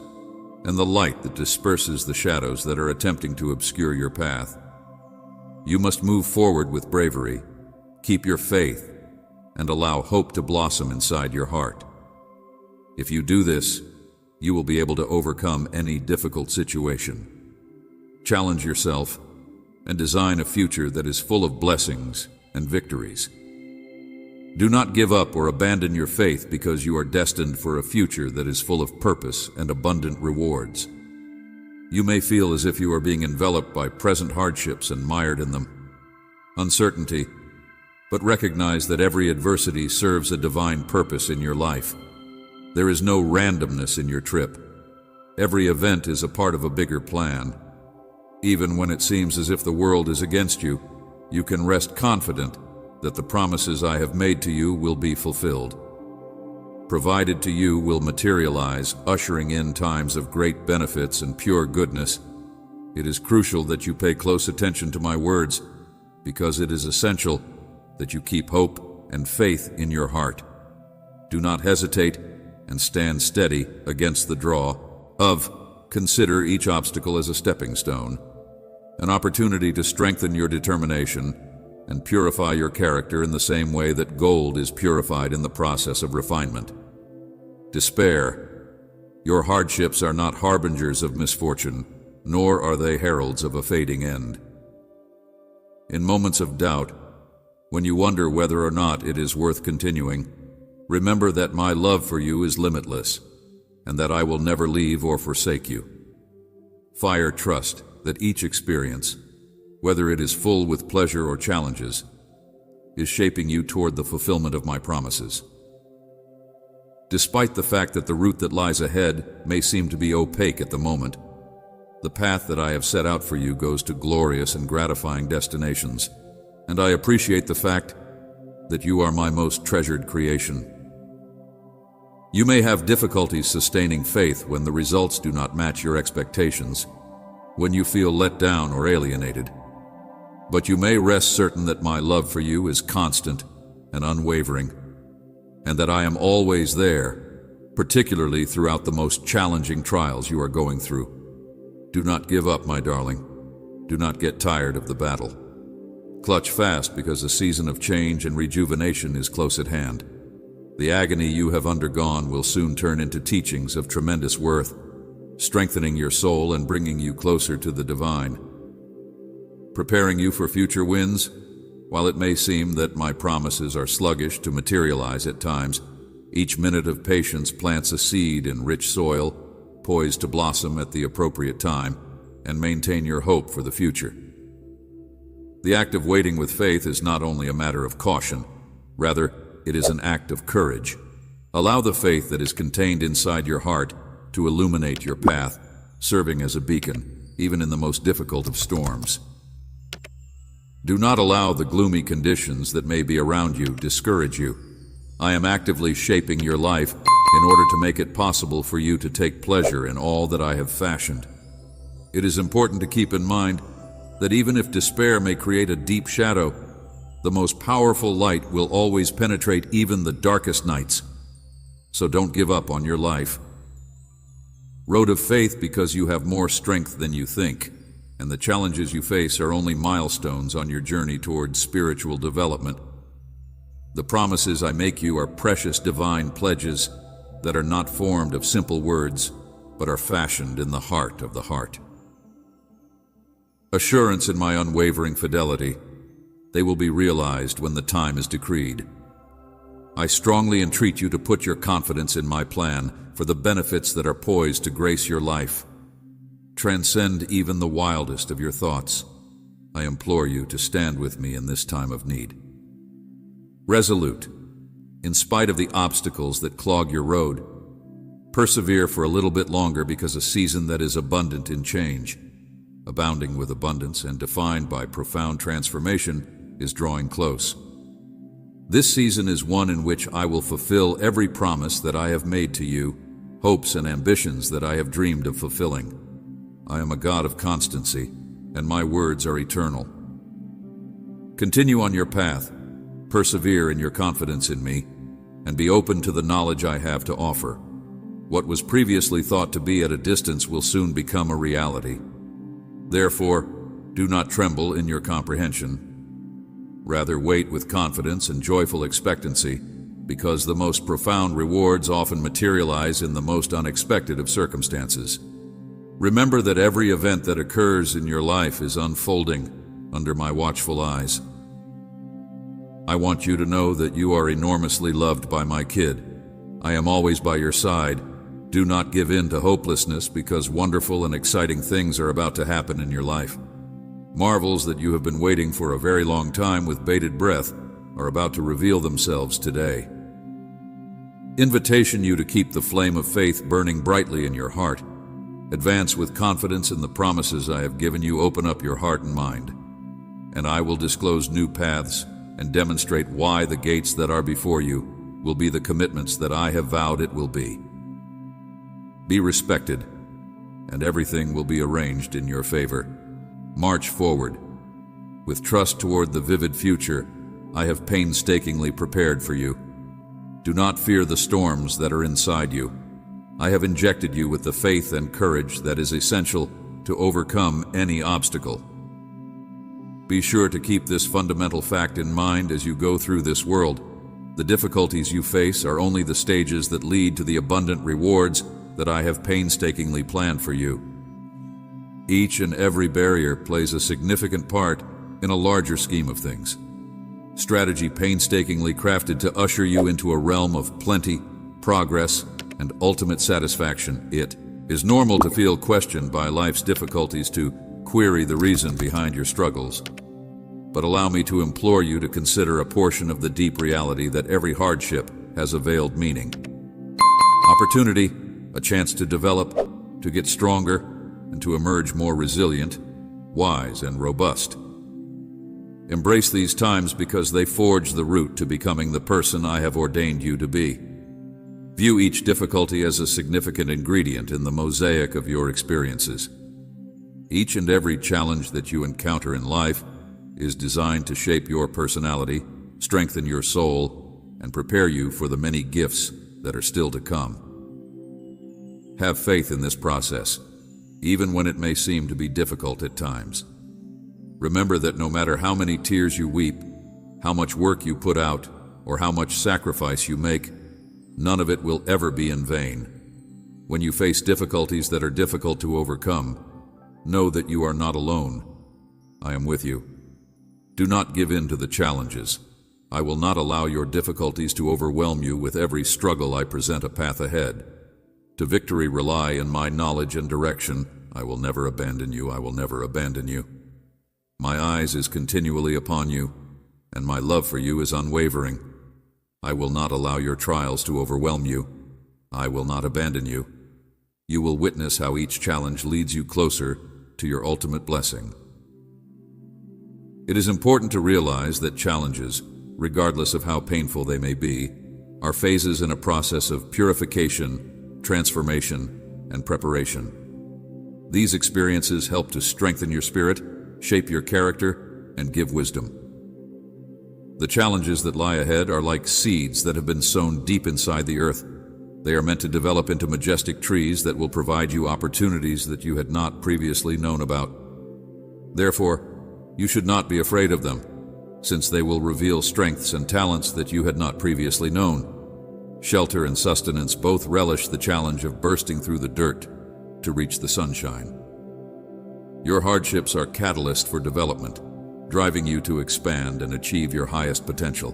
and the light that disperses the shadows that are attempting to obscure your path. You must move forward with bravery, keep your faith, and allow hope to blossom inside your heart. If you do this, you will be able to overcome any difficult situation. Challenge yourself and design a future that is full of blessings and victories. Do not give up or abandon your faith, because you are destined for a future that is full of purpose and abundant rewards. You may feel as if you are being enveloped by present hardships and mired in them. Uncertainty, but recognize that every adversity serves a divine purpose in your life. There is no randomness in your trip. Every event is a part of a bigger plan. Even when it seems as if the world is against you, you can rest confident that the promises I have made to you will be fulfilled. Provided to you will materialize, ushering in times of great benefits and pure goodness. It is crucial that you pay close attention to my words, because it is essential that you keep hope and faith in your heart. Do not hesitate and stand steady against the draw of consider each obstacle as a stepping stone, an opportunity to strengthen your determination and purify your character in the same way that gold is purified in the process of refinement. Despair. Your hardships are not harbingers of misfortune, nor are they heralds of a fading end. In moments of doubt, when you wonder whether or not it is worth continuing, remember that my love for you is limitless, and that I will never leave or forsake you. Fire trust that each experience, whether it is full with pleasure or challenges, is shaping you toward the fulfillment of my promises. Despite the fact that the route that lies ahead may seem to be opaque at the moment, the path that I have set out for you goes to glorious and gratifying destinations, and I appreciate the fact that you are my most treasured creation. You may have difficulties sustaining faith when the results do not match your expectations, when you feel let down or alienated. But you may rest certain that my love for you is constant and unwavering, and that I am always there, particularly throughout the most challenging trials you are going through. Do not give up, my darling. Do not get tired of the battle. Clutch fast, because a season of change and rejuvenation is close at hand. The agony you have undergone will soon turn into teachings of tremendous worth, strengthening your soul and bringing you closer to the divine. Preparing you for future wins, while it may seem that my promises are sluggish to materialize at times, each minute of patience plants a seed in rich soil, poised to blossom at the appropriate time and maintain your hope for the future. The act of waiting with faith is not only a matter of caution, rather, it is an act of courage. Allow the faith that is contained inside your heart to illuminate your path, serving as a beacon, even in the most difficult of storms. Do not allow the gloomy conditions that may be around you discourage you. I am actively shaping your life in order to make it possible for you to take pleasure in all that I have fashioned. It is important to keep in mind that even if despair may create a deep shadow, the most powerful light will always penetrate even the darkest nights. So don't give up on your life. Road of faith, because you have more strength than you think, and the challenges you face are only milestones on your journey towards spiritual development. The promises I make you are precious divine pledges that are not formed of simple words, but are fashioned in the heart of the heart. Assurance in my unwavering fidelity, they will be realized when the time is decreed. I strongly entreat you to put your confidence in my plan for the benefits that are poised to grace your life. Transcend even the wildest of your thoughts. I implore you to stand with me in this time of need. Resolute, in spite of the obstacles that clog your road, persevere for a little bit longer, because a season that is abundant in change, abounding with abundance and defined by profound transformation, is drawing close. This season is one in which I will fulfill every promise that I have made to you, hopes and ambitions that I have dreamed of fulfilling. I am a God of constancy, and my words are eternal. Continue on your path, persevere in your confidence in me, and be open to the knowledge I have to offer. What was previously thought to be at a distance will soon become a reality. Therefore, do not tremble in your comprehension. Rather, wait with confidence and joyful expectancy, because the most profound rewards often materialize in the most unexpected of circumstances. Remember that every event that occurs in your life is unfolding under my watchful eyes. I want you to know that you are enormously loved by my kid. I am always by your side. Do not give in to hopelessness, because wonderful and exciting things are about to happen in your life. Marvels that you have been waiting for a very long time with bated breath are about to reveal themselves today. Invitation you to keep the flame of faith burning brightly in your heart. Advance with confidence in the promises I have given you. Open up your heart and mind, and I will disclose new paths and demonstrate why the gates that are before you will be the commitments that I have vowed it will be. Be respected, and everything will be arranged in your favor. March forward, with trust toward the vivid future I have painstakingly prepared for you. Do not fear the storms that are inside you. I have injected you with the faith and courage that is essential to overcome any obstacle. Be sure to keep this fundamental fact in mind as you go through this world. The difficulties you face are only the stages that lead to the abundant rewards that I have painstakingly planned for you. Each and every barrier plays a significant part in a larger scheme of things. Strategy painstakingly crafted to usher you into a realm of plenty, progress, and ultimate satisfaction. It is normal to feel questioned by life's difficulties, to query the reason behind your struggles. But allow me to implore you to consider a portion of the deep reality that every hardship has a veiled meaning. Opportunity, a chance to develop, to get stronger, and to emerge more resilient, wise, and robust. Embrace these times because they forge the route to becoming the person I have ordained you to be. View each difficulty as a significant ingredient in the mosaic of your experiences. Each and every challenge that you encounter in life is designed to shape your personality, strengthen your soul, and prepare you for the many gifts that are still to come. Have faith in this process, even when it may seem to be difficult at times. Remember that no matter how many tears you weep, how much work you put out, or how much sacrifice you make, none of it will ever be in vain. When you face difficulties that are difficult to overcome, know that you are not alone. I am with you. Do not give in to the challenges. I will not allow your difficulties to overwhelm you. With every struggle I present a path ahead. To victory rely in my knowledge and direction. I will never abandon you. I will never abandon you. My eyes is continually upon you, and my love for you is unwavering. I will not allow your trials to overwhelm you. I will not abandon you. You will witness how each challenge leads you closer to your ultimate blessing. It is important to realize that challenges, regardless of how painful they may be, are phases in a process of purification, transformation, and preparation. These experiences help to strengthen your spirit, shape your character, and give wisdom. The challenges that lie ahead are like seeds that have been sown deep inside the earth. They are meant to develop into majestic trees that will provide you opportunities that you had not previously known about. Therefore, you should not be afraid of them, since they will reveal strengths and talents that you had not previously known. Shelter and sustenance both relish the challenge of bursting through the dirt to reach the sunshine. Your hardships are catalysts for development, driving you to expand and achieve your highest potential.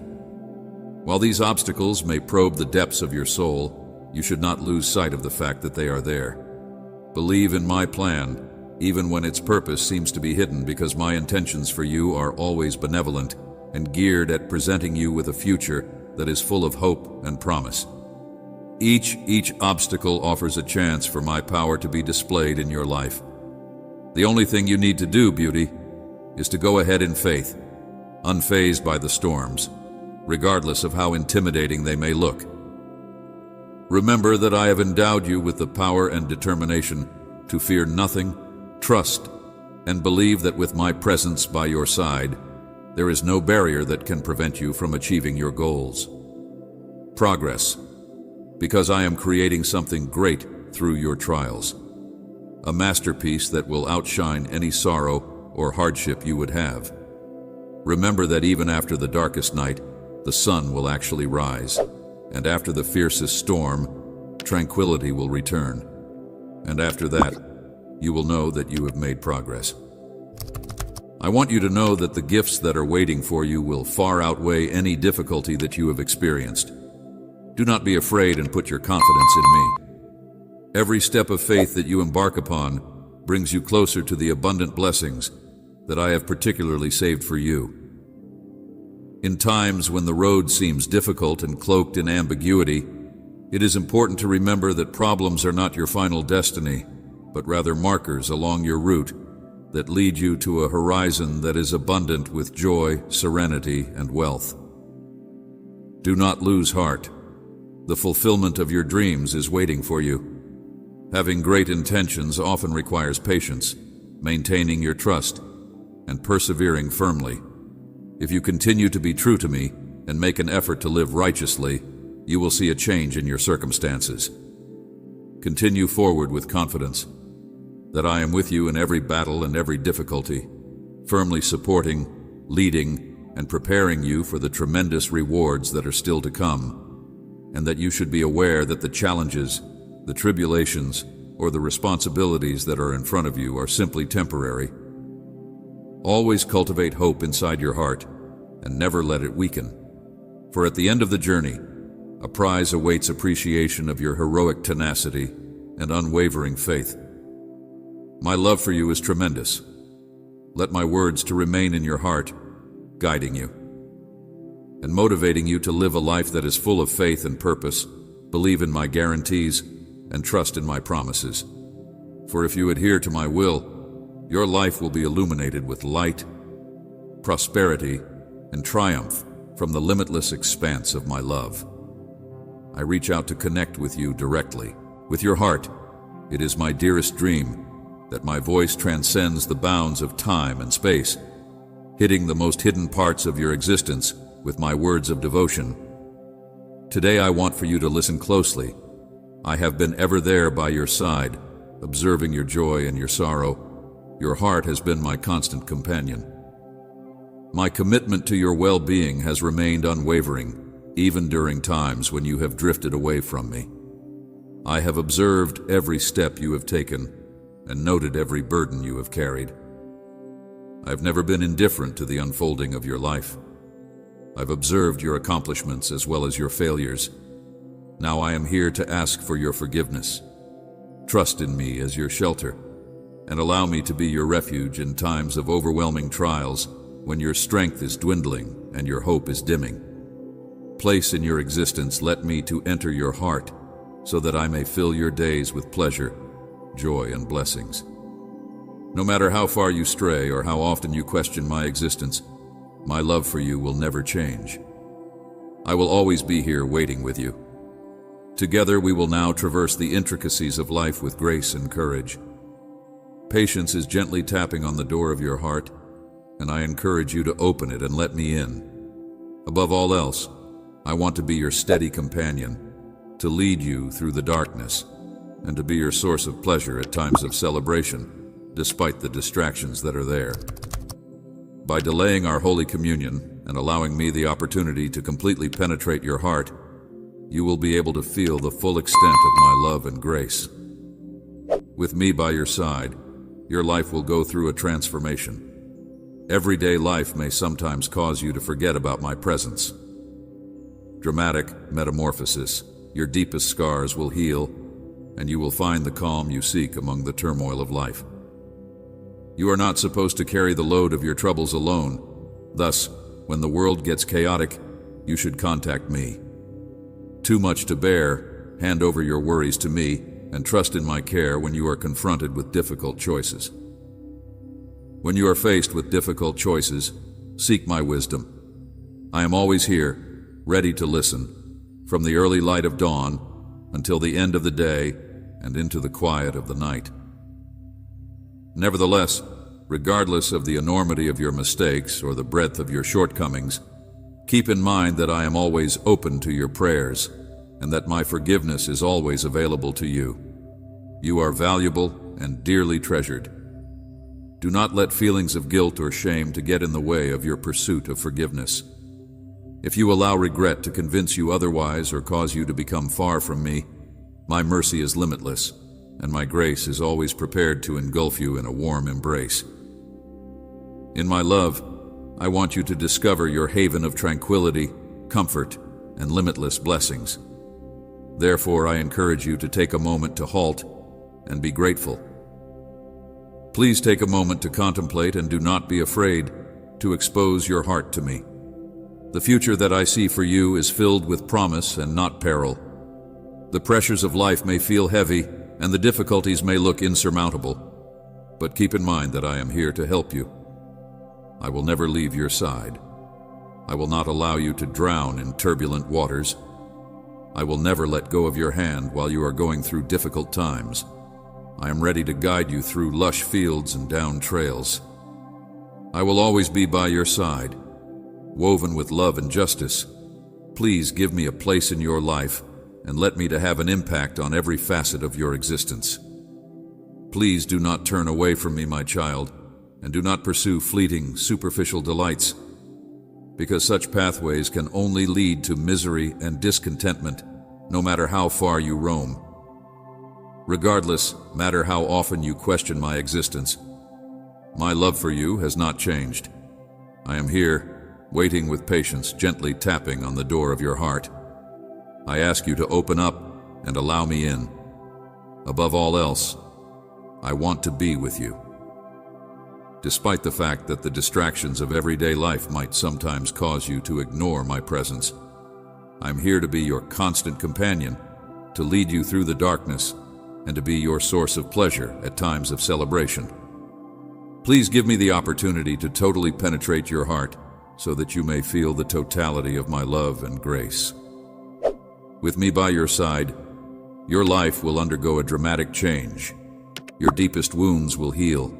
While these obstacles may probe the depths of your soul, you should not lose sight of the fact that they are there. Believe in my plan, even when its purpose seems to be hidden, because my intentions for you are always benevolent and geared at presenting you with a future that is full of hope and promise. Each obstacle offers a chance for my power to be displayed in your life. The only thing you need to do, beauty, is to go ahead in faith, unfazed by the storms, regardless of how intimidating they may look. Remember that I have endowed you with the power and determination to fear nothing, trust, and believe that with my presence by your side, there is no barrier that can prevent you from achieving your goals. Progress, because I am creating something great through your trials. A masterpiece that will outshine any sorrow or hardship you would have. Remember that even after the darkest night, the sun will actually rise, and after the fiercest storm, tranquility will return. And after that, you will know that you have made progress. I want you to know that the gifts that are waiting for you will far outweigh any difficulty that you have experienced. Do not be afraid and put your confidence in me. Every step of faith that you embark upon brings you closer to the abundant blessings that I have particularly saved for you. In times when the road seems difficult and cloaked in ambiguity, it is important to remember that problems are not your final destiny, but rather markers along your route that lead you to a horizon that is abundant with joy, serenity, and wealth. Do not lose heart. The fulfillment of your dreams is waiting for you. Having great intentions often requires patience, maintaining your trust, and persevering firmly. If you continue to be true to me and make an effort to live righteously, you will see a change in your circumstances. Continue forward with confidence that I am with you in every battle and every difficulty, firmly supporting, leading, and preparing you for the tremendous rewards that are still to come, and that you should be aware that the challenges, the tribulations, or the responsibilities that are in front of you are simply temporary. Always cultivate hope inside your heart and never let it weaken. For at the end of the journey, a prize awaits appreciation of your heroic tenacity and unwavering faith. My love for you is tremendous. Let my words to remain in your heart, guiding you and motivating you to live a life that is full of faith and purpose, believe in my guarantees, and trust in my promises. For if you adhere to my will, your life will be illuminated with light, prosperity, and triumph from the limitless expanse of my love. I reach out to connect with you directly, with your heart. It is my dearest dream that my voice transcends the bounds of time and space, hitting the most hidden parts of your existence with my words of devotion. Today I want for you to listen closely. I have been ever there by your side, observing your joy and your sorrow. Your heart has been my constant companion. My commitment to your well-being has remained unwavering, even during times when you have drifted away from me. I have observed every step you have taken and noted every burden you have carried. I've never been indifferent to the unfolding of your life. I've observed your accomplishments as well as your failures. Now I am here to ask for your forgiveness. Trust in me as your shelter, and allow me to be your refuge in times of overwhelming trials when your strength is dwindling and your hope is dimming. Place in your existence, let me to enter your heart, so that I may fill your days with pleasure, joy, and blessings. No matter how far you stray or how often you question my existence, my love for you will never change. I will always be here waiting with you. Together we will now traverse the intricacies of life with grace and courage. Patience is gently tapping on the door of your heart, and I encourage you to open it and let me in. Above all else, I want to be your steady companion, to lead you through the darkness, and to be your source of pleasure at times of celebration, despite the distractions that are there. By delaying our Holy Communion and allowing me the opportunity to completely penetrate your heart, you will be able to feel the full extent of my love and grace. With me by your side, your life will go through a transformation. Everyday life may sometimes cause you to forget about my presence. Dramatic metamorphosis, your deepest scars will heal, and you will find the calm you seek among the turmoil of life. You are not supposed to carry the load of your troubles alone. Thus, when the world gets chaotic, you should contact me. Too much to bear, hand over your worries to me, and trust in my care when you are confronted with difficult choices. When you are faced with difficult choices, seek my wisdom. I am always here, ready to listen, from the early light of dawn until the end of the day and into the quiet of the night. Nevertheless, regardless of the enormity of your mistakes or the breadth of your shortcomings, keep in mind that I am always open to your prayers and that my forgiveness is always available to you. You are valuable and dearly treasured. Do not let feelings of guilt or shame to get in the way of your pursuit of forgiveness. If you allow regret to convince you otherwise or cause you to become far from me, my mercy is limitless, and my grace is always prepared to engulf you in a warm embrace. In my love, I want you to discover your haven of tranquility, comfort, and limitless blessings. Therefore, I encourage you to take a moment to halt and be grateful. Please take a moment to contemplate and do not be afraid to expose your heart to me. The future that I see for you is filled with promise and not peril. The pressures of life may feel heavy and the difficulties may look insurmountable, but keep in mind that I am here to help you. I will never leave your side. I will not allow you to drown in turbulent waters. I will never let go of your hand while you are going through difficult times. I am ready to guide you through lush fields and down trails. I will always be by your side, woven with love and justice. Please give me a place in your life and let me to have an impact on every facet of your existence. Please do not turn away from me, my child, and do not pursue fleeting, superficial delights, because such pathways can only lead to misery and discontentment, no matter how far you roam. Regardless, matter how often you question my existence, my love for you has not changed. I am here, waiting with patience, gently tapping on the door of your heart. I ask you to open up and allow me in. Above all else, I want to be with you. Despite the fact that the distractions of everyday life might sometimes cause you to ignore my presence, I'm here to be your constant companion, to lead you through the darkness, and to be your source of pleasure at times of celebration. Please give me the opportunity to totally penetrate your heart so that you may feel the totality of my love and grace. With me by your side, your life will undergo a dramatic change. Your deepest wounds will heal,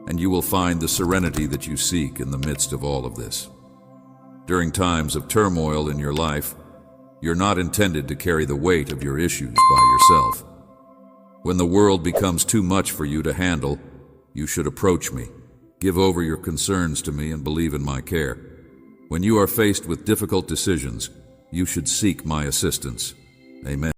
and you will find the serenity that you seek in the midst of all of this. During times of turmoil in your life, you're not intended to carry the weight of your issues by yourself. When the world becomes too much for you to handle, you should approach me, give over your concerns to me, and believe in my care. When you are faced with difficult decisions, you should seek my assistance. Amen.